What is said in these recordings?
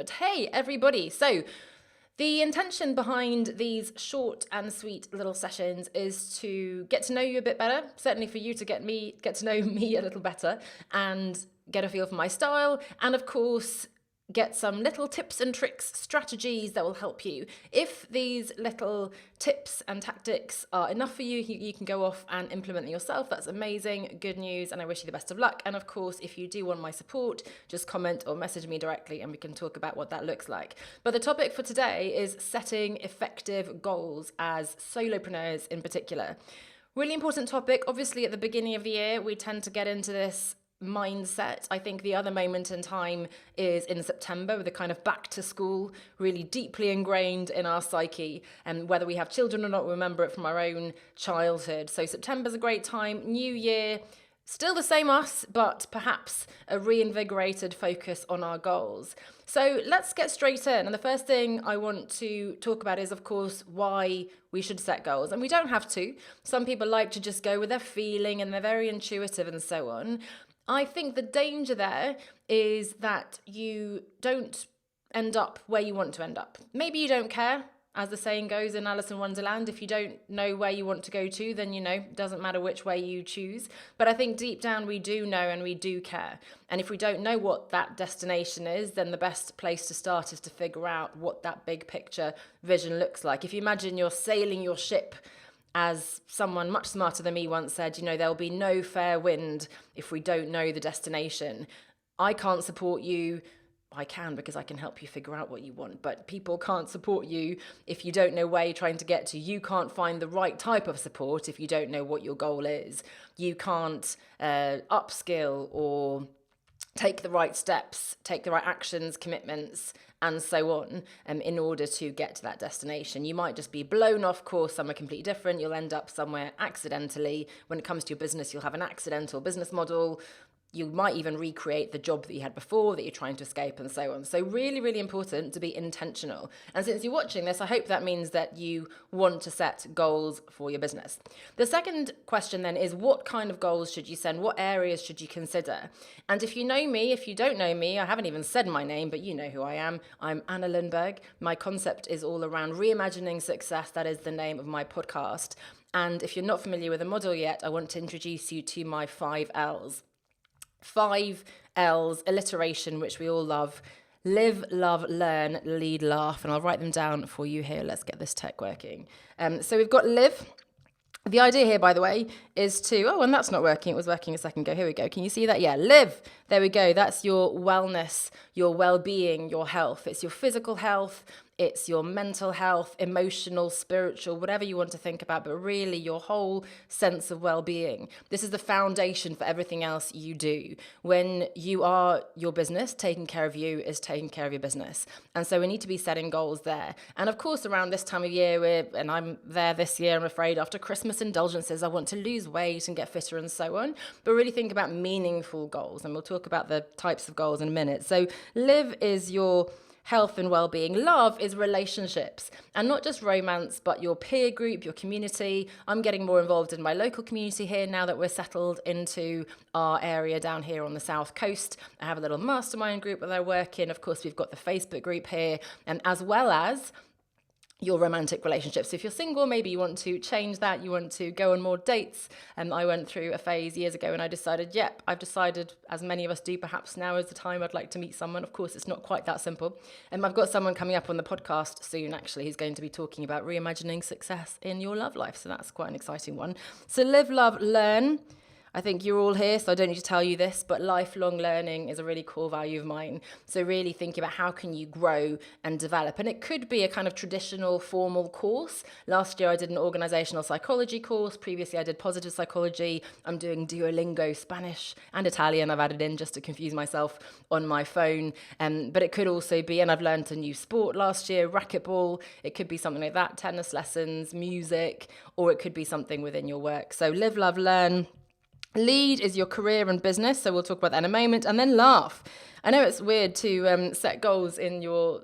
But hey, everybody. So the intention behind these short and sweet little sessions is to get to know you a bit better, certainly for you to get to know me a little better and get a feel for my style, and of course get some little tips and tricks, strategies that will help you. If these little tips and tactics are enough for you, you can go off and implement them yourself. That's amazing, good news, and I wish you the best of luck. And of course, if you do want my support, just comment or message me directly and we can talk about what that looks like. But the topic for today is setting effective goals as solopreneurs in particular. Really important topic. Obviously, at the beginning of the year, we tend to get into this mindset. I think the other moment in time is in September, with the kind of back to school really deeply ingrained in our psyche, and whether we have children or not, we remember it from our own childhood. So September's a great time. New year, still the same us, but perhaps a reinvigorated focus on our goals. So let's get straight in. And the first thing I want to talk about is, of course, why we should set goals. And we don't have to. Some people like to just go with their feeling and they're very intuitive and so on. I think the danger there is that you don't end up where you want to end up. Maybe you don't care, as the saying goes in Alice in Wonderland. If you don't know where you want to go to, then it doesn't matter which way you choose. But I think deep down we do know and we do care. And if we don't know what that destination is, then the best place to start is to figure out what that big picture vision looks like. If you imagine you're sailing your ship, as someone much smarter than me once said, there'll be no fair wind if we don't know the destination. I can't support you. I can, because I can help you figure out what you want, but people can't support you if you don't know where you're trying to get to. You can't find the right type of support if you don't know what your goal is. You can't upskill or take the right steps, take the right actions, commitments, and so on, in order to get to that destination. You might just be blown off course somewhere completely different. You'll end up somewhere accidentally. When it comes to your business, you'll have an accidental business model. You might even recreate the job that you had before that you're trying to escape, and so on. So really, really important to be intentional. And since you're watching this, I hope that means that you want to set goals for your business. The second question then is, what kind of goals should you set? What areas should you consider? And if you know me, if you don't know me, I haven't even said my name, but you know who I am. I'm Anna Lindberg. My concept is all around reimagining success. That is the name of my podcast. And if you're not familiar with the model yet, I want to introduce you to my 5 L's. 5 L's, alliteration, which we all love. Live, love, learn, lead, laugh. And I'll write them down for you here. Let's get this tech working. So we've got live. The idea here, by the way, is to, and that's not working. It was working a second ago. Here we go. Can you see that? Yeah, live. There we go. That's your wellness, your well-being, your health. It's your physical health. It's your mental health, emotional, spiritual, whatever you want to think about, but really your whole sense of well-being. This is the foundation for everything else you do. When you are your business, taking care of you is taking care of your business. And so we need to be setting goals there. And of course, around this time of year, and I'm there this year, I'm afraid, after Christmas indulgences, I want to lose weight and get fitter and so on. But really think about meaningful goals. And we'll talk about the types of goals in a minute. So live is your health and well-being. Love is relationships, and not just romance, but your peer group, your community. I'm getting more involved in my local community here now that we're settled into our area down here on the south coast. I have a little mastermind group that I work in. Of course, we've got the Facebook group here, and as well as your romantic relationships. So if you're single, maybe you want to change that, you want to go on more dates. I went through a phase years ago and I decided, I've decided, as many of us do, perhaps now is the time I'd like to meet someone. Of course, it's not quite that simple. I've got someone coming up on the podcast soon, actually, who's going to be talking about reimagining success in your love life. So that's quite an exciting one. So live, love, learn. I think you're all here, so I don't need to tell you this, but lifelong learning is a really core value of mine. So really thinking about how can you grow and develop. And it could be a kind of traditional formal course. Last year I did an organizational psychology course. Previously I did positive psychology. I'm doing Duolingo Spanish and Italian. I've added in just to confuse myself on my phone. But it could also be, and I've learned a new sport last year, racquetball. It could be something like that, tennis lessons, music, or it could be something within your work. So live, love, learn. Lead is your career and business, so we'll talk about that in a moment. And then laugh. I know it's weird to set goals in your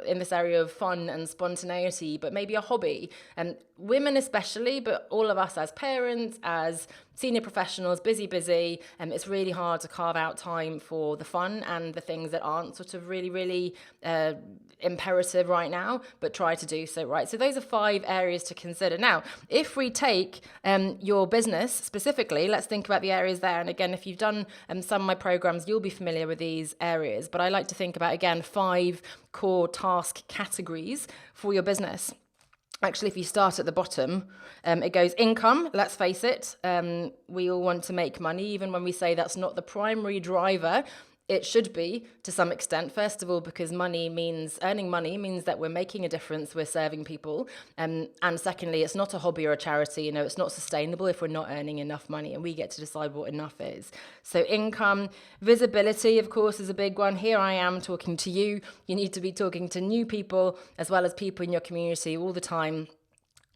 in this area of fun and spontaneity, but maybe a hobby. And women especially, but all of us as parents, as senior professionals, busy, it's really hard to carve out time for the fun and the things that aren't sort of really imperative right now, but try to do so, right? So those are 5 areas to consider. Now, if we take your business specifically, let's think about the areas there. And again, if you've done some of my programs, you'll be familiar with these areas, but I like to think about, again, 5 core task categories for your business. Actually, if you start at the bottom, it goes income. Let's face it, we all want to make money, even when we say that's not the primary driver. It should be to some extent, first of all, because earning money means that we're making a difference, we're serving people. And secondly, it's not a hobby or a charity. It's not sustainable if we're not earning enough money, and we get to decide what enough is. So income, visibility, of course, is a big one. Here I am talking to you. You need to be talking to new people as well as people in your community all the time.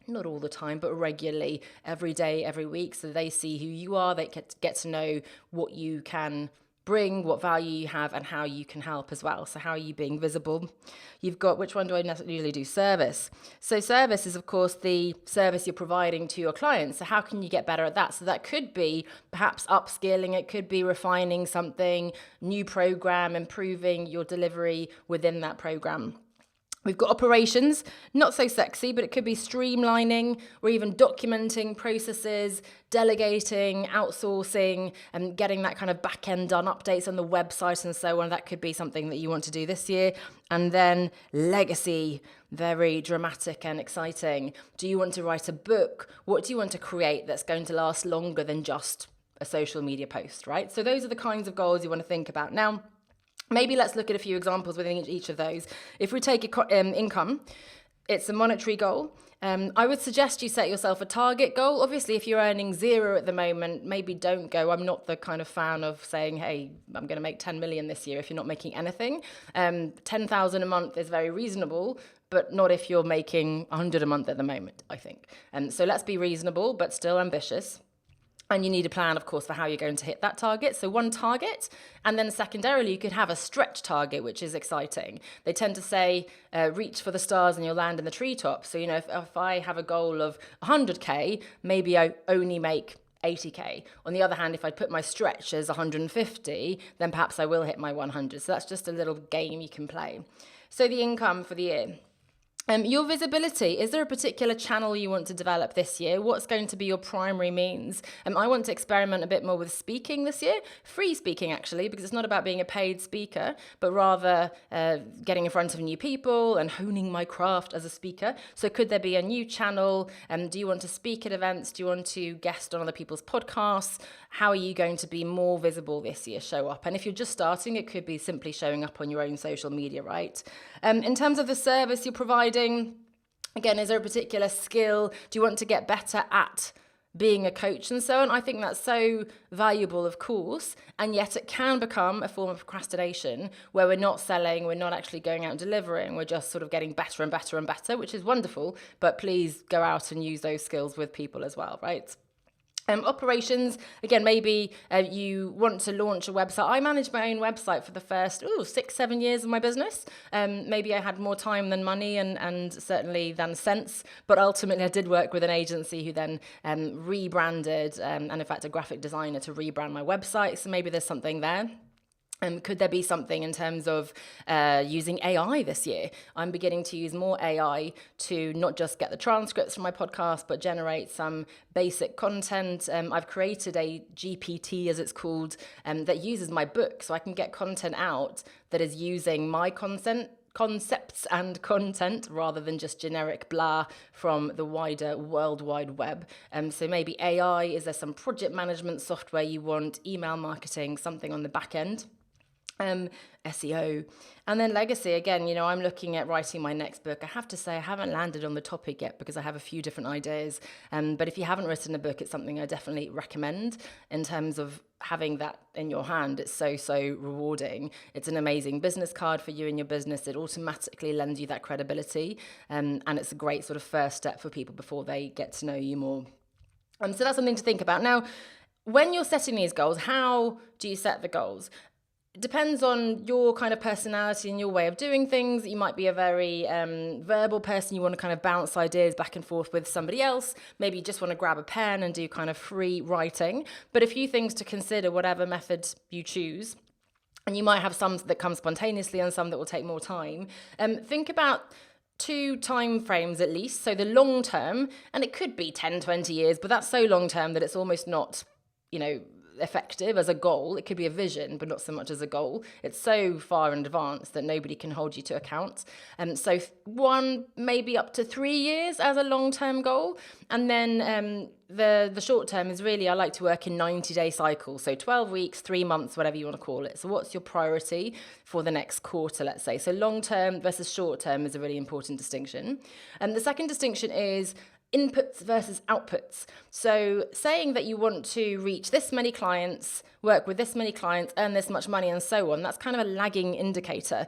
Not all the time, but regularly, every day, every week. So they see who you are, they get to know what you can bring, what value you have, and how you can help as well. So how are you being visible? You've got, which one do I usually do? Service. So service is, of course, the service you're providing to your clients. So how can you get better at that? So that could be perhaps upskilling. It could be refining something, new program, improving your delivery within that program. We've got operations, not so sexy, but it could be streamlining or even documenting processes, delegating, outsourcing, and getting that kind of back end done, updates on the website and so on. That could be something that you want to do this year. And then legacy, very dramatic and exciting. Do you want to write a book? What do you want to create that's going to last longer than just a social media post, right? So those are the kinds of goals you want to think about. Now, maybe let's look at a few examples within each of those. If we take income, it's a monetary goal. I would suggest you set yourself a target goal. Obviously, if you're earning 0 at the moment, maybe don't go. I'm not the kind of fan of saying, hey, I'm going to make 10 million this year if you're not making anything. 10,000 a month is very reasonable, but not if you're making 100 a month at the moment, I think. So let's be reasonable, but still ambitious. And you need a plan, of course, for how you're going to hit that target. So one target, and then secondarily, you could have a stretch target, which is exciting. They tend to say, reach for the stars and you'll land in the treetop. So, if I have a goal of 100K, maybe I only make 80K. On the other hand, if I put my stretch as 150, then perhaps I will hit my 100. So that's just a little game you can play. So the income for the year. Your visibility, is there a particular channel you want to develop this year? What's going to be your primary means? I want to experiment a bit more with speaking this year, free speaking actually, because it's not about being a paid speaker, but rather getting in front of new people and honing my craft as a speaker. So could there be a new channel? Do you want to speak at events? Do you want to guest on other people's podcasts? How are you going to be more visible this year? Show up. And if you're just starting, it could be simply showing up on your own social media, right? In terms of the service you're providing, again, is there a particular skill? Do you want to get better at being a coach and so on? I think that's so valuable, of course, and yet it can become a form of procrastination where we're not selling, we're not actually going out and delivering, we're just sort of getting better and better and better, which is wonderful, but please go out and use those skills with people as well, right? Operations, again, maybe you want to launch a website. I managed my own website for the first 6-7 years of my business. Maybe I had more time than money and certainly than sense, but ultimately I did work with an agency who then rebranded and in fact a graphic designer to rebrand my website. So maybe there's something there. Could there be something in terms of using AI this year? I'm beginning to use more AI to not just get the transcripts from my podcast, but generate some basic content. I've created a GPT, as it's called, that uses my book. So I can get content out that is using my concepts and content rather than just generic blah from the wider World Wide Web. So maybe AI, is there some project management software you want, email marketing, something on the back end? SEO. And then legacy, again, I'm looking at writing my next book. I have to say I haven't landed on the topic yet because I have a few different ideas. But if you haven't written a book, it's something I definitely recommend in terms of having that in your hand. It's so rewarding. It's an amazing business card for you and your business. It automatically lends you that credibility. And it's a great sort of first step for people before they get to know you more. So that's something to think about. Now, when you're setting these goals, how do you set the goals? It depends on your kind of personality and your way of doing things. You might be a very verbal person. You want to kind of bounce ideas back and forth with somebody else. Maybe you just want to grab a pen and do kind of free writing. But a few things to consider, whatever method you choose. And you might have some that come spontaneously and some that will take more time. Think about 2 time frames at least. So the long term, and it could be 10, 20 years, but that's so long term that it's almost not, effective as a goal. It could be a vision, but not so much as a goal. It's so far in advance that nobody can hold you to account. So 1, maybe up to 3 years as a long-term goal. And then the short term is really, I like to work in 90-day cycles. So 12 weeks, 3 months, whatever you want to call it. So what's your priority for the next quarter, let's say? So long-term versus short-term is a really important distinction. And the second distinction is inputs versus outputs. So saying that you want to reach this many clients, work with this many clients, earn this much money and so on, that's kind of a lagging indicator.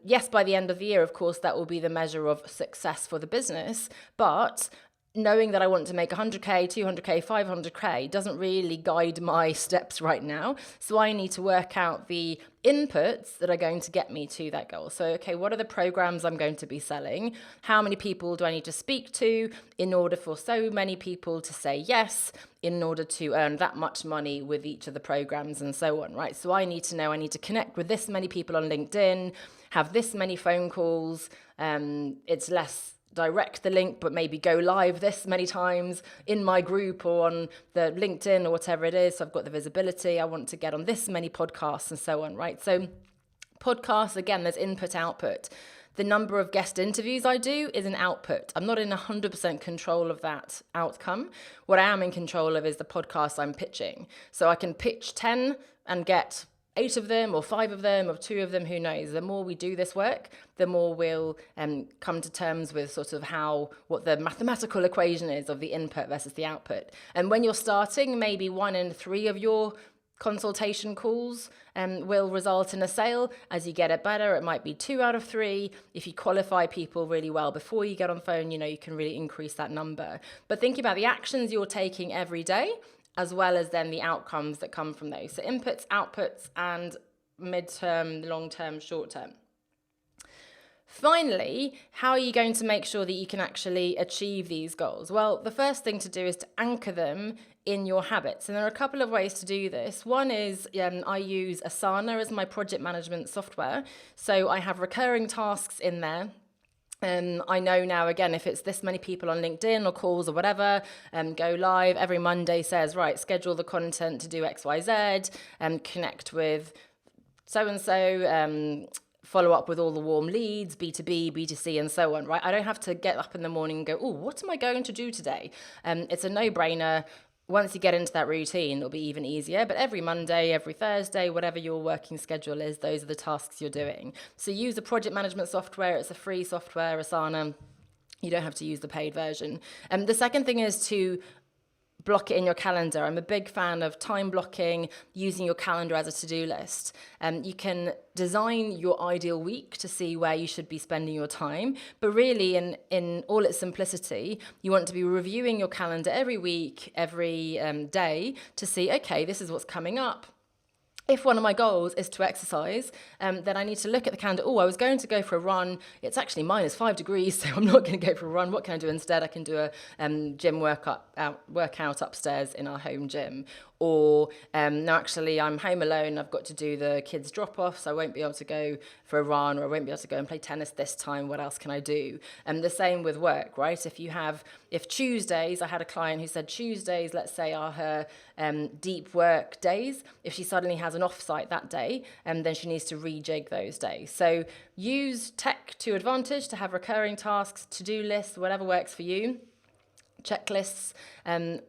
Yes, by the end of the year, of course, that will be the measure of success for the business, but knowing that I want to make 100K, 200K, 500K doesn't really guide my steps right now. So I need to work out the inputs that are going to get me to that goal. So, okay, what are the programs I'm going to be selling? How many people do I need to speak to in order for so many people to say yes, in order to earn that much money with each of the programs and so on, right? So I need to know I need to connect with this many people on LinkedIn, have this many phone calls. It's less direct the link, but maybe go live this many times in my group or on the LinkedIn or whatever it is. So I've got the visibility. I want to get on this many podcasts and so on, right? So podcasts, again, there's input, output. The number of guest interviews I do is an output. I'm not in 100% control of that outcome. What I am in control of is the podcast I'm pitching. So I can pitch 10 and get 8 of them or 5 of them or 2 of them, who knows. The more we do this work, the more we'll come to terms with sort of what the mathematical equation is of the input versus the output. And when you're starting, maybe 1 in 3 of your consultation calls will result in a sale. As you get it better, it might be 2 out of 3. If you qualify people really well before you get on phone, you can really increase that number. But think about the actions you're taking every day, as well as then the outcomes that come from those. So inputs, outputs, and mid-term, long-term, short-term. Finally, how are you going to make sure that you can actually achieve these goals? Well, the first thing to do is to anchor them in your habits. And there are a couple of ways to do this. One is I use Asana as my project management software. So I have recurring tasks in there. I know now, again, if it's this many people on LinkedIn or calls or whatever, go live every Monday says, right, schedule the content to do XYZ, connect with so-and-so, follow up with all the warm leads, B2B, B2C, and so on, right? I don't have to get up in the morning and go, oh, what am I going to do today? It's a no-brainer. Once you get into that routine, it'll be even easier. But every Monday, every Thursday, whatever your working schedule is, those are the tasks you're doing. So use a project management software. It's a free software, Asana. You don't have to use the paid version. The second thing is to block it in your calendar. I'm a big fan of time blocking, using your calendar as a to-do list. You can design your ideal week to see where you should be spending your time. But really, in all its simplicity, you want to be reviewing your calendar every week, every day to see, okay, this is what's coming up. If one of my goals is to exercise, then I need to look at the calendar. Oh, I was going to go for a run. It's actually -5 degrees, so I'm not going to go for a run. What can I do instead? I can do a gym workout upstairs in our home gym. Or, no, actually, I'm home alone. I've got to do the kids' drop-off, so I won't be able to go for a run, or I won't be able to go and play tennis this time. What else can I do? The same with work, right? If Tuesdays, I had a client who said Tuesdays, let's say, are her deep work days. If she suddenly has an off-site that day, then she needs to rejig those days. So use tech to advantage to have recurring tasks, to-do lists, whatever works for you. Checklists, and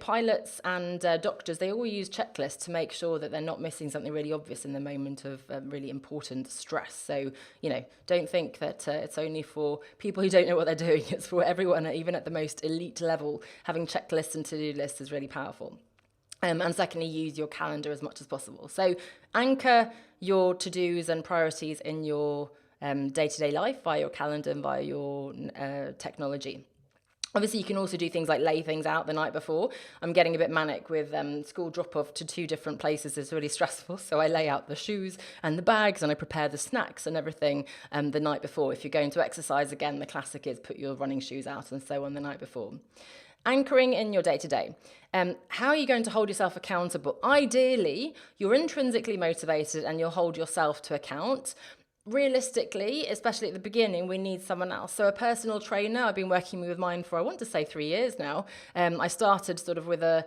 pilots and doctors, they all use checklists to make sure that they're not missing something really obvious in the moment of really important stress. So, don't think that it's only for people who don't know what they're doing. It's for everyone, even at the most elite level. Having checklists and to-do lists is really powerful. And secondly, use your calendar as much as possible. So anchor your to-dos and priorities in your day-to-day life via your calendar and via your technology. Obviously, you can also do things like lay things out the night before. I'm getting a bit manic with school drop-off to 2 different places. It's really stressful. So I lay out the shoes and the bags and I prepare the snacks and everything the night before. If you're going to exercise, again, the classic is put your running shoes out and so on the night before. Anchoring in your day-to-day. How are you going to hold yourself accountable? Ideally, you're intrinsically motivated and you'll hold yourself to account. Realistically, especially at the beginning, we need someone else. So a personal trainer, I've been working with mine for, I want to say 3 years now. I started sort of with a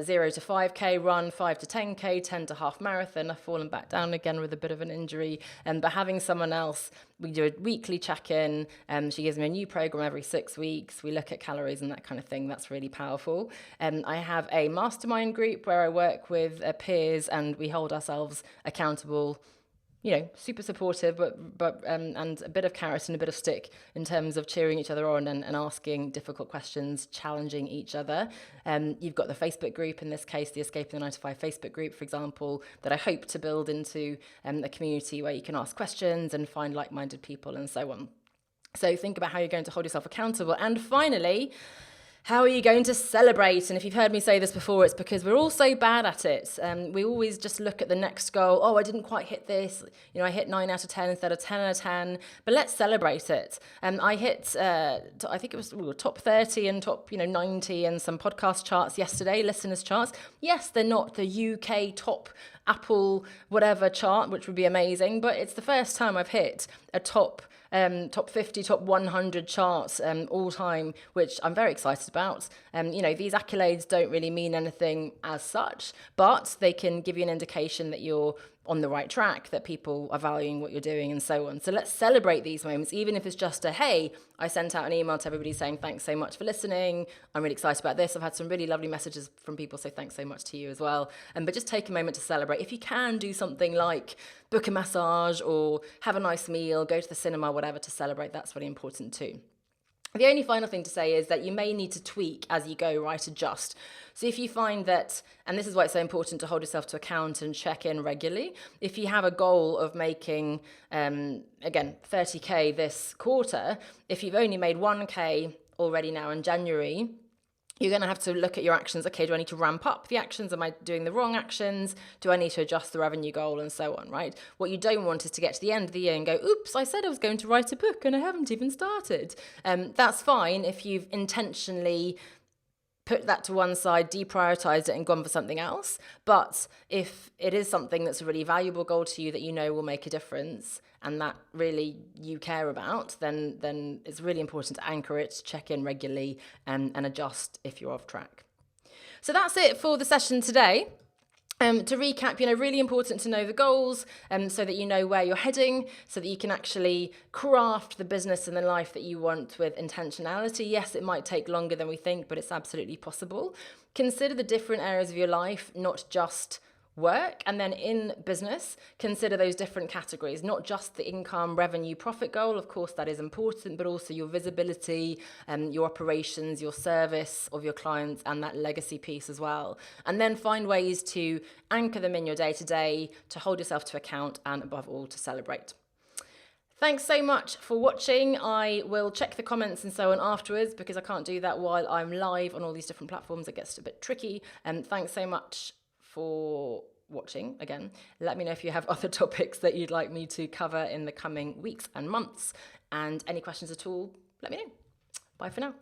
0 to 5K run, 5 to 10K, 10 to half marathon. I've fallen back down again with a bit of an injury. But having someone else, we do a weekly check-in. She gives me a new program every 6 weeks. We look at calories and that kind of thing. That's really powerful. I have a mastermind group where I work with peers and we hold ourselves accountable. Super supportive, but and a bit of carrot and a bit of stick in terms of cheering each other on and asking difficult questions, challenging each other. You've got the Facebook group, in this case, the Escaping the 9 to 5 Facebook group, for example, that I hope to build into a community where you can ask questions and find like-minded people and so on. So think about how you're going to hold yourself accountable. And finally, how are you going to celebrate? And if you've heard me say this before, it's because we're all so bad at it. We always just look at the next goal. Oh, I didn't quite hit this. I hit 9 out of 10 instead of 10 out of 10. But let's celebrate it. I hit, I think it was top 30 and top 90 and some podcast charts yesterday, listeners charts. Yes, they're not the UK top Apple whatever chart, which would be amazing. But it's the first time I've hit a top 50, top 100 charts all time, which I'm very excited about. These accolades don't really mean anything as such, but they can give you an indication that you're on the right track, that people are valuing what you're doing and so on. So let's celebrate these moments, even if it's just a, hey, I sent out an email to everybody saying, thanks so much for listening. I'm really excited about this. I've had some really lovely messages from people, so thanks so much to you as well. But just take a moment to celebrate. If you can do something like book a massage or have a nice meal, go to the cinema, whatever, to celebrate, that's really important too. The only final thing to say is that you may need to tweak as you go, right? Adjust. So if you find that, and this is why it's so important to hold yourself to account and check in regularly, if you have a goal of making, again, 30K this quarter, if you've only made 1K already now in January, you're going to have to look at your actions. Okay, do I need to ramp up the actions? Am I doing the wrong actions? Do I need to adjust the revenue goal and so on, right? What you don't want is to get to the end of the year and go, oops, I said I was going to write a book and I haven't even started. That's fine if you've intentionally put that to one side, deprioritized it and gone for something else. But if it is something that's a really valuable goal to you that you know will make a difference and that really you care about, then it's really important to anchor it, check in regularly and adjust if you're off track. So that's it for the session today. To recap, really important to know the goals so that you know where you're heading, so that you can actually craft the business and the life that you want with intentionality. Yes, it might take longer than we think, but it's absolutely possible. Consider the different areas of your life, not just work. And then in business, consider those different categories, not just the income, revenue, profit goal. Of course, that is important, but also your visibility, your operations, your service of your clients, and that legacy piece as well. And then find ways to anchor them in your day-to-day, to hold yourself to account, and above all, to celebrate. Thanks so much for watching. I will check the comments and so on afterwards because I can't do that while I'm live on all these different platforms. It gets a bit tricky. Thanks so much for watching again. Let me know if you have other topics that you'd like me to cover in the coming weeks and months. And any questions at all, let me know. Bye for now.